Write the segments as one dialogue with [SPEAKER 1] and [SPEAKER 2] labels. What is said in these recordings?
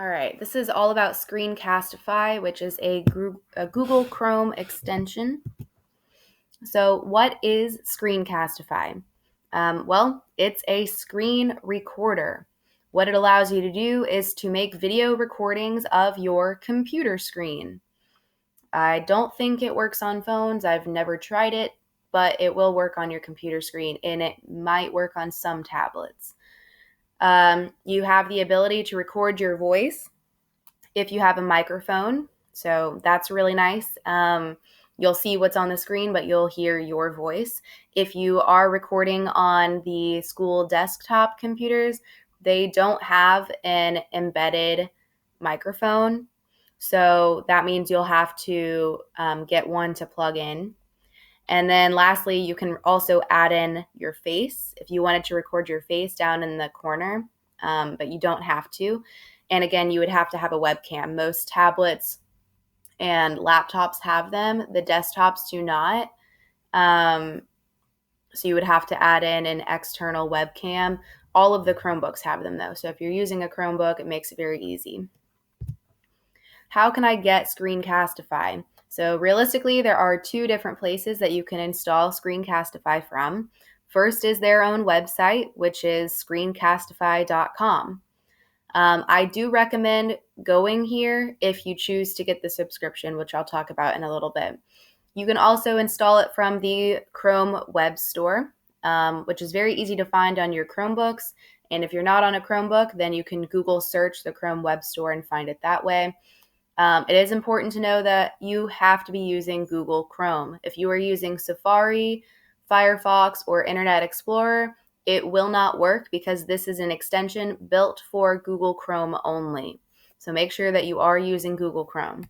[SPEAKER 1] All right, this is all about Screencastify, which is a Google Chrome extension. So what is Screencastify? Well, it's a screen recorder. What it allows you to do is to make video recordings of your computer screen. I don't think it works on phones. I've never tried it, but it will work on your computer screen, and it might work on some tablets. You have the ability to record your voice if you have a microphone. So that's really nice. You'll see what's on the screen, but you'll hear your voice. If you are recording on the school desktop computers, they don't have an embedded microphone. So that means you'll have to get one to plug in. And then lastly, you can also add in your face if you wanted to record your face down in the corner, but you don't have to. And again, you would have to have a webcam. Most tablets and laptops have them. The desktops do not. So you would have to add in an external webcam. All of the Chromebooks have them though. So if you're using a Chromebook, it makes it very easy. How can I get Screencastify? So realistically, there are two different places that you can install Screencastify from. First is their own website, which is screencastify.com. I do recommend going here if you choose to get the subscription, which I'll talk about in a little bit. You can also install it from the Chrome Web Store, which is very easy to find on your Chromebooks. And if you're not on a Chromebook, then you can Google search the Chrome Web Store and find it that way. It is important to know that you have to be using Google Chrome. If you are using Safari, Firefox, or Internet Explorer, it will not work because this is an extension built for Google Chrome only. So make sure that you are using Google Chrome.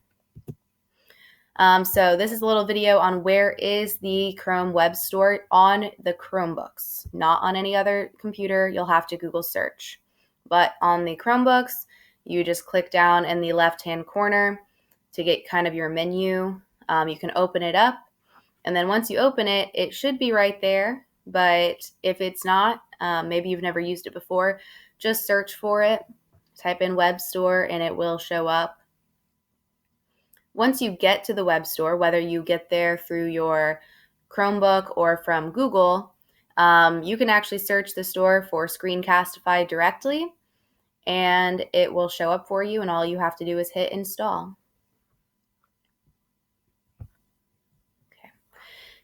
[SPEAKER 1] So this is a little video on where is the Chrome Web Store on the Chromebooks, not on any other computer. You'll have to Google search. But on the Chromebooks, you just click down in the left-hand corner to get kind of your menu. You can open it up. And then once you open it, it should be right there. But if it's not, maybe you've never used it before, just search for it, type in Web Store, and it will show up. Once you get to the Web Store, whether you get there through your Chromebook or from Google, you can actually search the store for Screencastify directly, and it will show up for you, and all you have to do is hit install.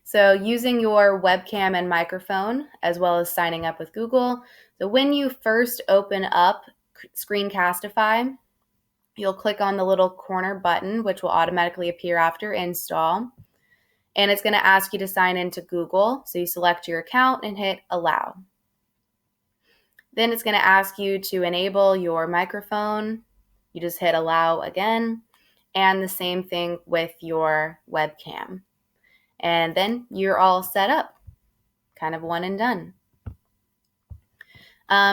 [SPEAKER 1] So using your webcam and microphone, as well as signing up with Google. So when you first open up Screencastify, you'll click on the little corner button, which will automatically appear after install. And it's going to ask you to sign into Google. So you select your account and hit allow. Then it's going to ask you to enable your microphone. You just hit allow again. And the same thing with your webcam. And then you're all set up, kind of one and done.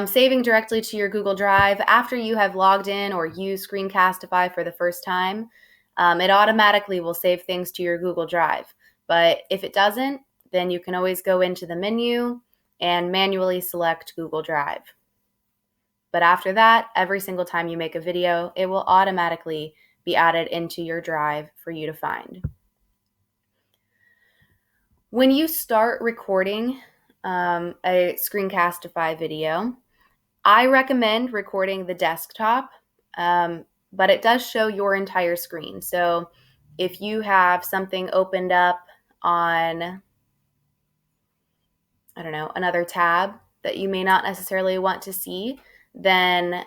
[SPEAKER 1] Saving directly to your Google Drive. After you have logged in or used Screencastify for the first time, it automatically will save things to your Google Drive. But if it doesn't, then you can always go into the menu and manually select Google Drive. But after that, every single time you make a video, it will automatically be added into your drive for you to find. When you start recording a Screencastify video, I recommend recording the desktop, but it does show your entire screen. So if you have something opened up on, I don't know, another tab that you may not necessarily want to see, then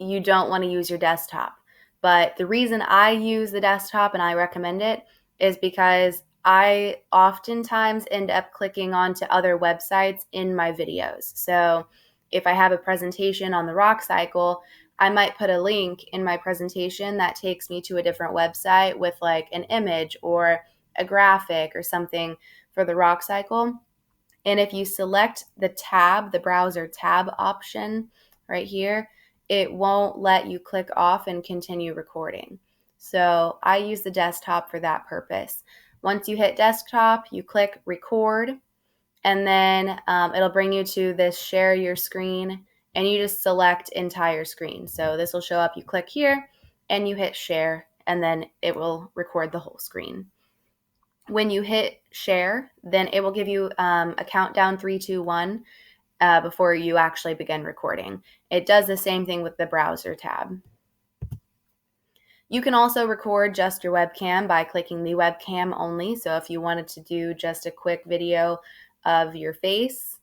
[SPEAKER 1] you don't want to use your desktop. But the reason I use the desktop and I recommend it is because I oftentimes end up clicking onto other websites in my videos. So if I have a presentation on the rock cycle, I might put a link in my presentation that takes me to a different website with like an image or a graphic or something for the rock cycle. And if you select the tab, the browser tab option right here, it won't let you click off and continue recording. So I use the desktop for that purpose. Once you hit desktop, you click record, and then it'll bring you to this share your screen, and you just select entire screen. So this will show up, you click here and you hit share, and then it will record the whole screen. When you hit share, then it will give you a countdown 3, 2, 1 before you actually begin recording. It does the same thing with the browser tab. You can also record just your webcam by clicking the webcam only. So if you wanted to do just a quick video of your face,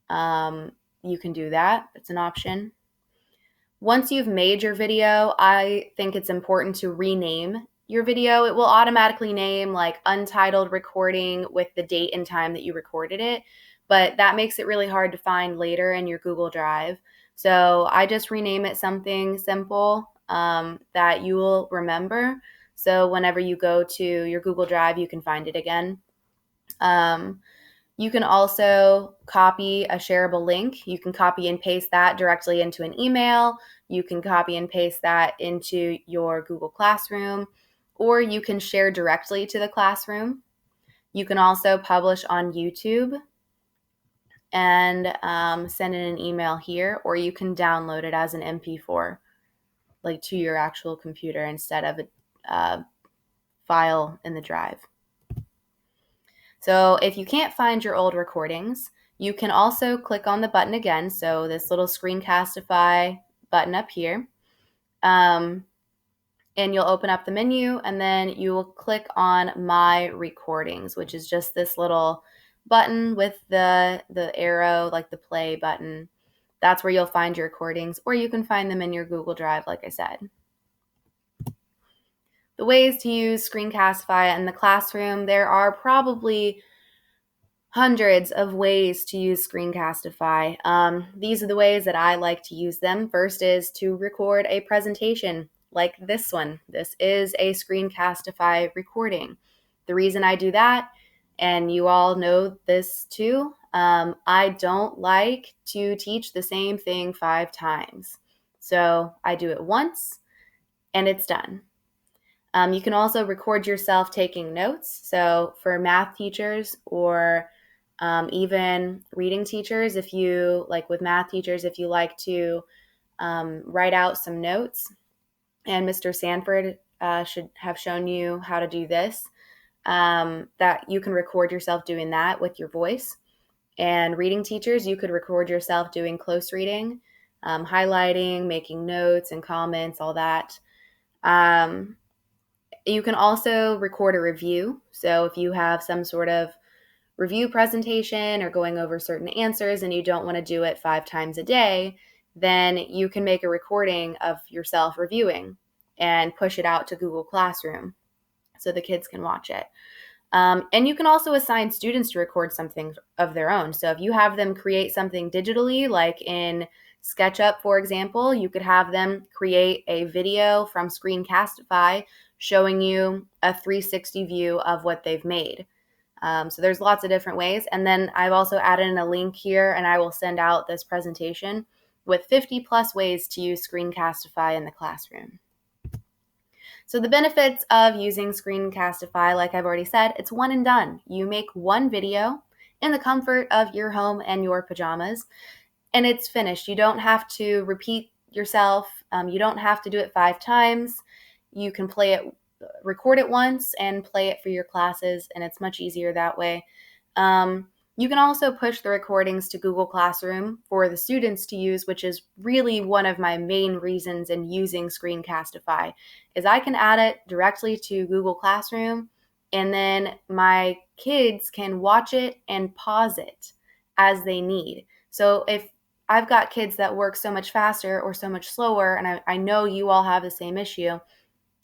[SPEAKER 1] you can do that. It's an option. Once you've made your video, I think it's important to rename your video. It will automatically name like untitled recording with the date and time that you recorded it, but that makes it really hard to find later in your Google Drive. So I just rename it something simple that you will remember. So whenever you go to your Google Drive, you can find it again. You can also copy a shareable link. You can copy and paste that directly into an email. You can copy and paste that into your Google Classroom, or you can share directly to the classroom. You can also publish on YouTube and send in an email here, or you can download it as an MP4, like to your actual computer instead of a file in the drive. So if you can't find your old recordings, you can also click on the button again. So this little Screencastify button up here. And you'll open up the menu, and then you will click on My Recordings, which is just this little button with the arrow, like the play button. That's where you'll find your recordings, or you can find them in your Google Drive, like I said. The ways to use Screencastify in the classroom, there are probably hundreds of ways to use Screencastify. These are the ways that I like to use them. First is to record a presentation like this one. This is a Screencastify recording. The reason I do that, and you all know this too, I don't like to teach the same thing 5 times. So I do it once and it's done. You can also record yourself taking notes. So for math teachers or even reading teachers, if you like with math teachers, if you like to write out some notes, and Mr. Sanford should have shown you how to do this, that you can record yourself doing that with your voice. And reading teachers, you could record yourself doing close reading, highlighting, making notes and comments, all that. You can also record a review. So if you have some sort of review presentation or going over certain answers and you don't want to do it 5 times a day, then you can make a recording of yourself reviewing and push it out to Google Classroom so the kids can watch it. And you can also assign students to record something of their own. So if you have them create something digitally, like in SketchUp, for example, you could have them create a video from Screencastify showing you a 360 view of what they've made. So there's lots of different ways. And then I've also added in a link here, and I will send out this presentation with 50 plus ways to use Screencastify in the classroom. So the benefits of using Screencastify, like I've already said, it's one and done. You make one video in the comfort of your home and your pajamas, and it's finished. You don't have to repeat yourself. You don't have to do it 5 times. You can record it once and play it for your classes, and it's much easier that way. You can also push the recordings to Google Classroom for the students to use, which is really one of my main reasons in using Screencastify, is I can add it directly to Google Classroom, and then my kids can watch it and pause it as they need. So if I've got kids that work so much faster or so much slower, and I know you all have the same issue,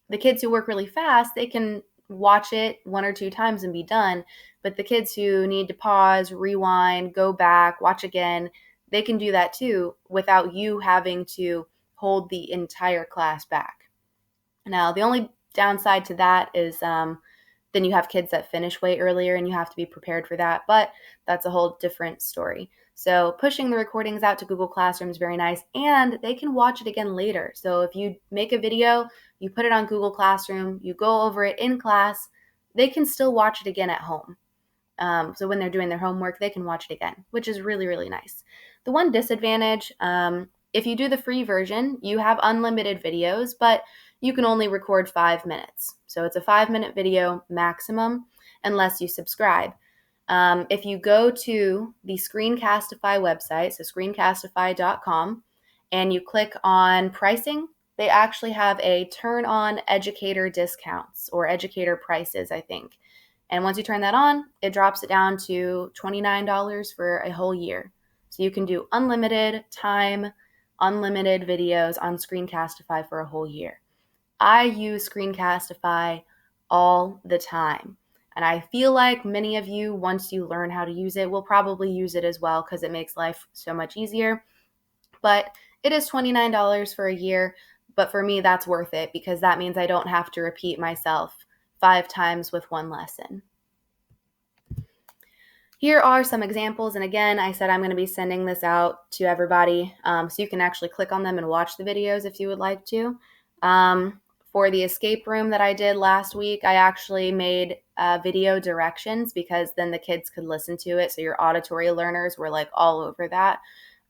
[SPEAKER 1] the kids who work really fast, they can watch it 1 or 2 times and be done. But the kids who need to pause, rewind, go back, watch again, they can do that too without you having to hold the entire class back. Now, the only downside to that is then you have kids that finish way earlier and you have to be prepared for that. But that's a whole different story. So pushing the recordings out to Google Classroom is very nice, and they can watch it again later. So if you make a video, you put it on Google Classroom, you go over it in class, they can still watch it again at home. So when they're doing their homework, they can watch it again, which is really, really nice. The one disadvantage, if you do the free version, you have unlimited videos, but you can only record 5 minutes. So it's a 5-minute video maximum unless you subscribe. If you go to the Screencastify website, so screencastify.com, and you click on pricing, they actually have a turn on educator discounts or educator prices, I think. And once you turn that on, it drops it down to $29 for a whole year. So you can do unlimited time, unlimited videos on Screencastify for a whole year. I use Screencastify all the time. And I feel like many of you, once you learn how to use it, will probably use it as well because it makes life so much easier. But it is $29 for a year. But for me, that's worth it because that means I don't have to repeat myself 5 times with one lesson. Here are some examples. And again, I said I'm going to be sending this out to everybody. So you can actually click on them and watch the videos if you would like to. For the escape room that I did last week, I actually made video directions because then the kids could listen to it. So your auditory learners were like all over that.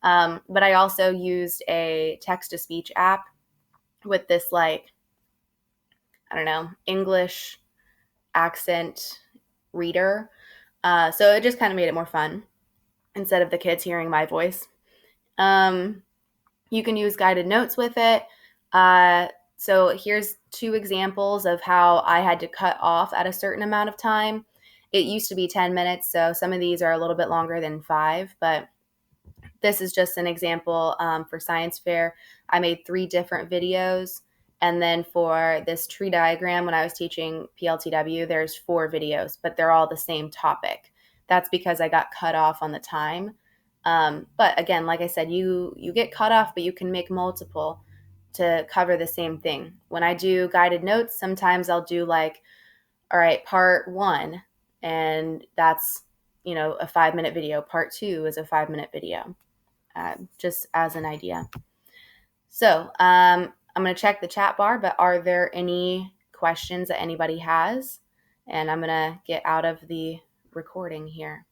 [SPEAKER 1] But I also used a text-to-speech app with this English accent reader. So it just kind of made it more fun instead of the kids hearing my voice. You can use guided notes with it. So here's 2 examples of how I had to cut off at a certain amount of time. It used to be 10 minutes, so some of these are a little bit longer than 5, but this is just an example for science fair. I made 3 different videos. And then for this tree diagram, when I was teaching PLTW, there's 4 videos, but they're all the same topic. That's because I got cut off on the time. But again, like I said, you get cut off, but you can make multiple to cover the same thing. When I do guided notes, sometimes I'll do all right, part 1, and that's, a 5-minute video. Part 2 is a 5-minute video, just as an idea. So I'm going to check the chat bar, but are there any questions that anybody has? And I'm going to get out of the recording here.